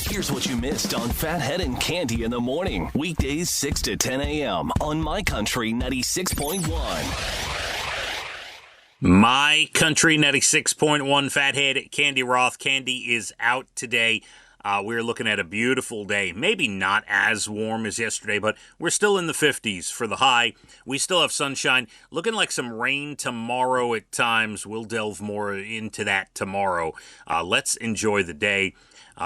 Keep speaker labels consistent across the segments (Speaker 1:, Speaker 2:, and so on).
Speaker 1: Here's what you missed on Phathead and Cande in the morning. Weekdays 6 to 10 a.m. on My Country 96.1.
Speaker 2: My Country 96.1, Phathead, Cande Roth. Cande is out today. We're looking at a beautiful day. Maybe not as warm as yesterday, but we're still in the 50s for the high. We still have sunshine. Looking like some rain tomorrow at times. We'll delve more into that tomorrow. Let's enjoy the day.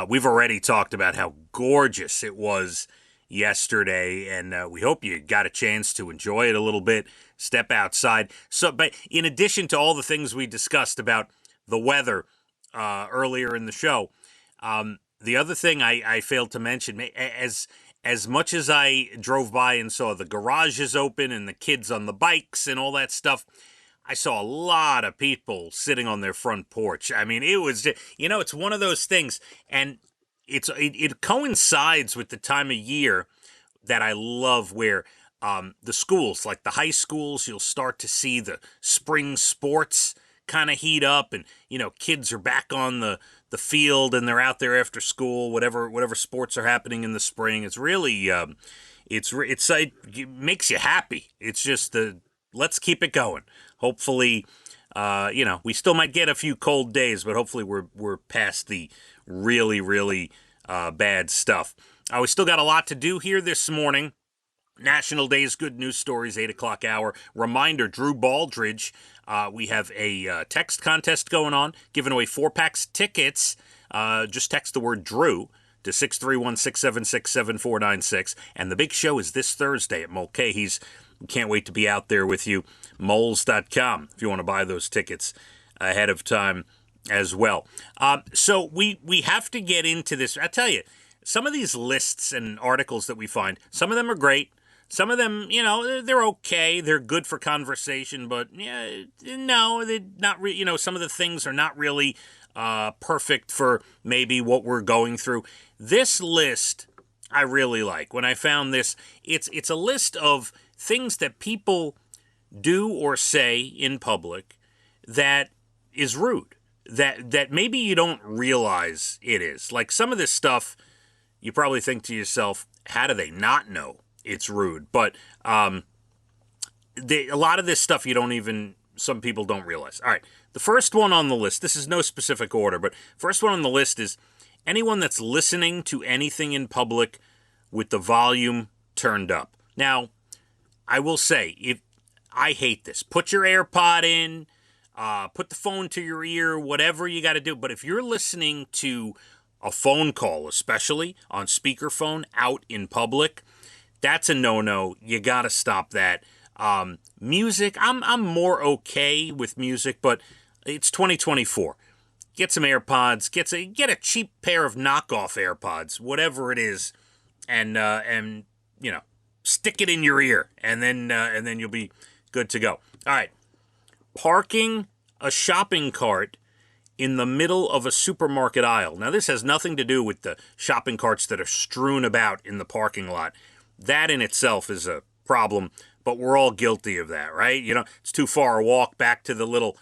Speaker 2: We've already talked about how gorgeous it was yesterday, and we hope you got a chance to enjoy it a little bit, step outside. But in addition to all the things we discussed about the weather earlier in the show, the other thing I failed to mention, as much as I drove by and saw the garages open and the kids on the bikes and all that stuff, I saw a lot of people sitting on their front porch. I mean, it was, it's one of those things, and it coincides with the time of year that I love, where the schools, like the high schools, you'll start to see the spring sports kind of heat up, and kids are back on the field and they're out there after school, whatever sports are happening in the spring. It's really it makes you happy. It's just let's keep it going. Hopefully, we still might get a few cold days, but hopefully we're past the really bad stuff. We still got a lot to do here this morning. National Days, good news stories, 8 o'clock hour. Reminder, Drew Baldridge, we have a text contest going on, giving away 4-packs tickets. Just text the word Drew to 631-676-7496. And the big show is this Thursday at Mulcahy's. Can't wait to be out there with you. Moles.com if you want to buy those tickets ahead of time as well. So we have to get into this. I tell you, some of these lists and articles that we find, some of them are great. Some of them, they're okay. They're good for conversation, but they're not. Some of the things are not really perfect for maybe what we're going through. This list I really like. When I found this, it's a list of things that people do or say in public that is rude. That maybe you don't realize it is. Like some of this stuff, you probably think to yourself, how do they not know it's rude? But a lot of this stuff some people don't realize. All right, the first one on the list, this is no specific order, but first one on the list is anyone that's listening to anything in public with the volume turned up. Now, I will say, I hate this. Put your AirPod in, put the phone to your ear, whatever you got to do. But if you're listening to a phone call, especially on speakerphone out in public, that's a no-no. You got to stop that. Music, I'm more okay with music, but it's 2024. Get some AirPods. Get a cheap pair of knockoff AirPods, whatever it is, and stick it in your ear, and then you'll be good to go. All right, parking a shopping cart in the middle of a supermarket aisle. Now, this has nothing to do with the shopping carts that are strewn about in the parking lot. That in itself is a problem, but we're all guilty of that, right? It's too far a walk back to the little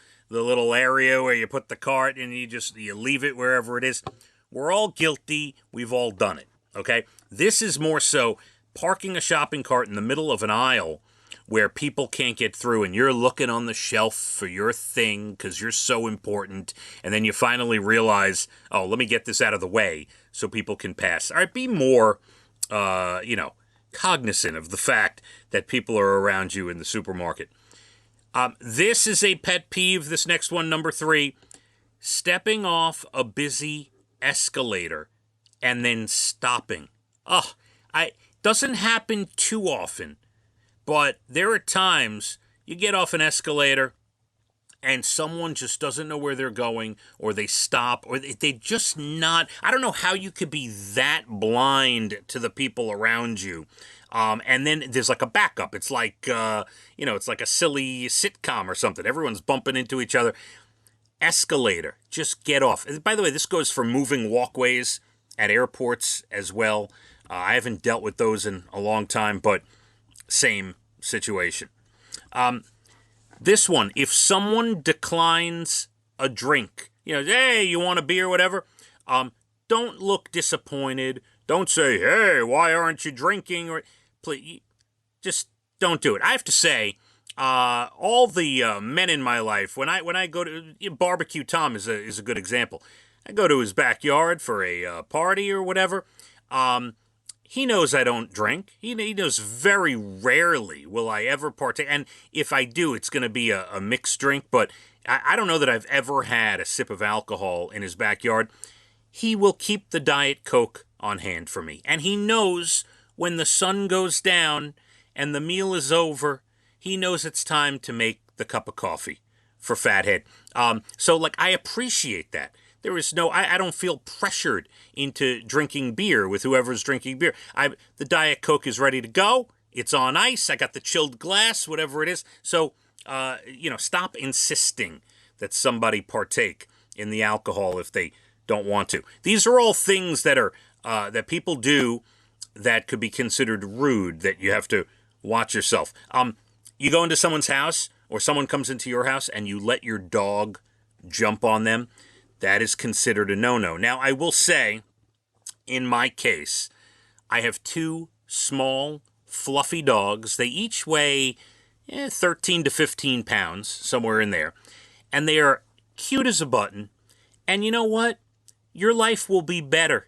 Speaker 2: area where you put the cart and you leave it wherever it is. We're all guilty. We've all done it, okay? This is more so parking a shopping cart in the middle of an aisle where people can't get through, and you're looking on the shelf for your thing because you're so important, and then you finally realize, oh, let me get this out of the way so people can pass. All right, be more, cognizant of the fact that people are around you in the supermarket. This is a pet peeve, this next one, number 3, stepping off a busy escalator and then stopping. Doesn't happen too often, but there are times you get off an escalator and someone just doesn't know where they're going, or they stop, or they just not. I don't know how you could be that blind to the people around you. And then there's like a backup. It's like, it's like a silly sitcom or something. Everyone's bumping into each other. Escalator, just get off. By the way, this goes for moving walkways at airports as well. I haven't dealt with those in a long time, but same situation. This one, if someone declines a drink, hey, you want a beer, whatever, don't look disappointed. Don't say, hey, why aren't you drinking? Or please, just don't do it. I have to say, all the men in my life, when I go to Barbecue Tom is a good example. I go to his backyard for a party or whatever. He knows I don't drink. He knows very rarely will I ever partake. And if I do, it's going to be a mixed drink. But I don't know that I've ever had a sip of alcohol in his backyard. He will keep the Diet Coke on hand for me. And he knows when the sun goes down and the meal is over, he knows it's time to make the cup of coffee for Phathead. So I appreciate that. There is no, I don't feel pressured into drinking beer with whoever's drinking beer. The Diet Coke is ready to go. It's on ice. I got the chilled glass, whatever it is. So, stop insisting that somebody partake in the alcohol if they don't want to. These are all things that are, that people do that could be considered rude, that you have to watch yourself. You go into someone's house or someone comes into your house and you let your dog jump on them. That is considered a no-no. Now, I will say, in my case, I have two small, fluffy dogs. They each weigh 13 to 15 pounds, somewhere in there. And they are cute as a button. And you know what? Your life will be better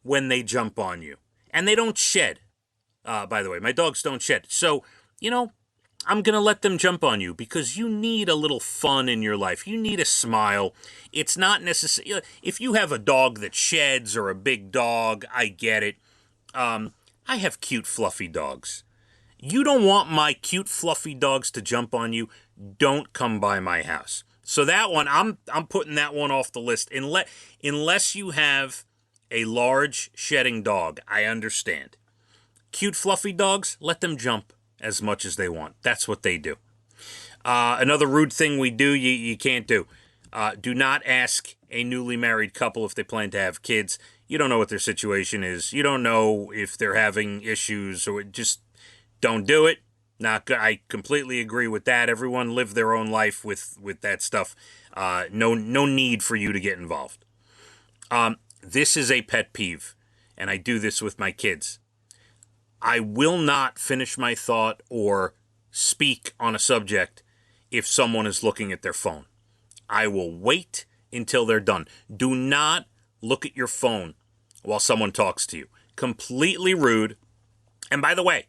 Speaker 2: when they jump on you. And they don't shed. By the way, my dogs don't shed. So, I'm going to let them jump on you because you need a little fun in your life. You need a smile. It's not necessary. If you have a dog that sheds or a big dog, I get it. I have cute, fluffy dogs. You don't want my cute, fluffy dogs to jump on you, don't come by my house. So that one, I'm putting that one off the list. Unless you have a large shedding dog, I understand. Cute, fluffy dogs, let them jump as much as they want. That's what they do. Another rude thing we do, you can't do. Do not ask a newly married couple if they plan to have kids. You don't know what their situation is. You don't know if they're having issues, or just don't do it. I completely agree with that. Everyone live their own life with that stuff. No need for you to get involved. This is a pet peeve, and I do this with my kids. I will not finish my thought or speak on a subject if someone is looking at their phone. I will wait until they're done. Do not look at your phone while someone talks to you. Completely rude. And by the way,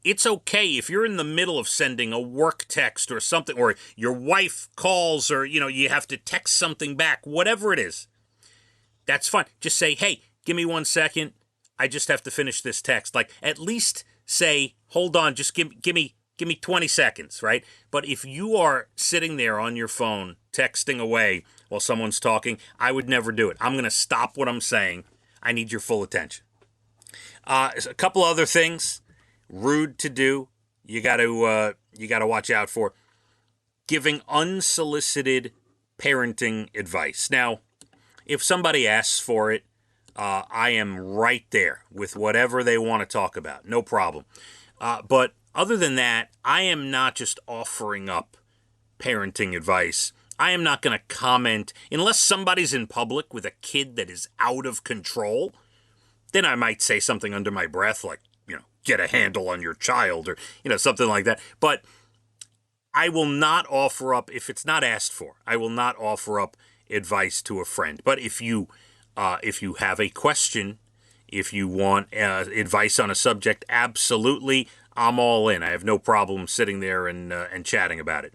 Speaker 2: it's okay if you're in the middle of sending a work text or something, or your wife calls, or you have to text something back, whatever it is. That's fine. Just say, hey, give me 1 second. I just have to finish this text. At least say, hold on, just give me 20 seconds, right? But if you are sitting there on your phone, texting away while someone's talking, I would never do it. I'm going to stop what I'm saying. I need your full attention. A couple other things, rude to do, you got to watch out for. Giving unsolicited parenting advice. Now, if somebody asks for it, I am right there with whatever they want to talk about. No problem. But other than that, I am not just offering up parenting advice. I am not going to comment unless somebody's in public with a kid that is out of control. Then I might say something under my breath like, get a handle on your child, or, something like that. But I will not offer up, if it's not asked for, I will not offer up advice to a friend. But if you have a question, if you want advice on a subject, absolutely, I'm all in. I have no problem sitting there and chatting about it.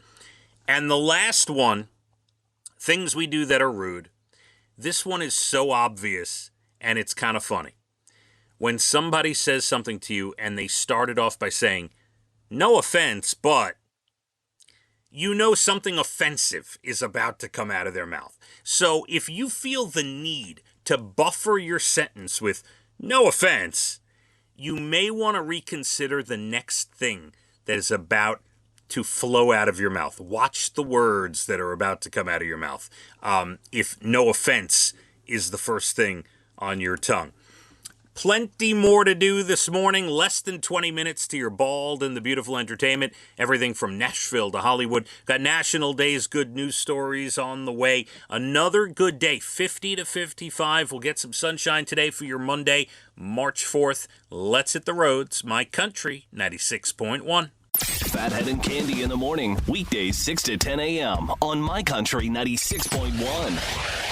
Speaker 2: And the last one, things we do that are rude. This one is so obvious, and it's kind of funny. When somebody says something to you and they start it off by saying, no offense, but something offensive is about to come out of their mouth. So if you feel the need to buffer your sentence with no offense, you may want to reconsider the next thing that is about to flow out of your mouth. Watch the words that are about to come out of your mouth. If no offense is the first thing on your tongue. Plenty more to do this morning. Less than 20 minutes to your bald and the beautiful entertainment. Everything from Nashville to Hollywood. Got National Day's good news stories on the way. Another good day, 50 to 55. We'll get some sunshine today for your Monday, March 4th. Let's hit the roads. My Country 96.1.
Speaker 1: Phathead and Cande in the morning. Weekdays 6 to 10 a.m. on My Country 96.1.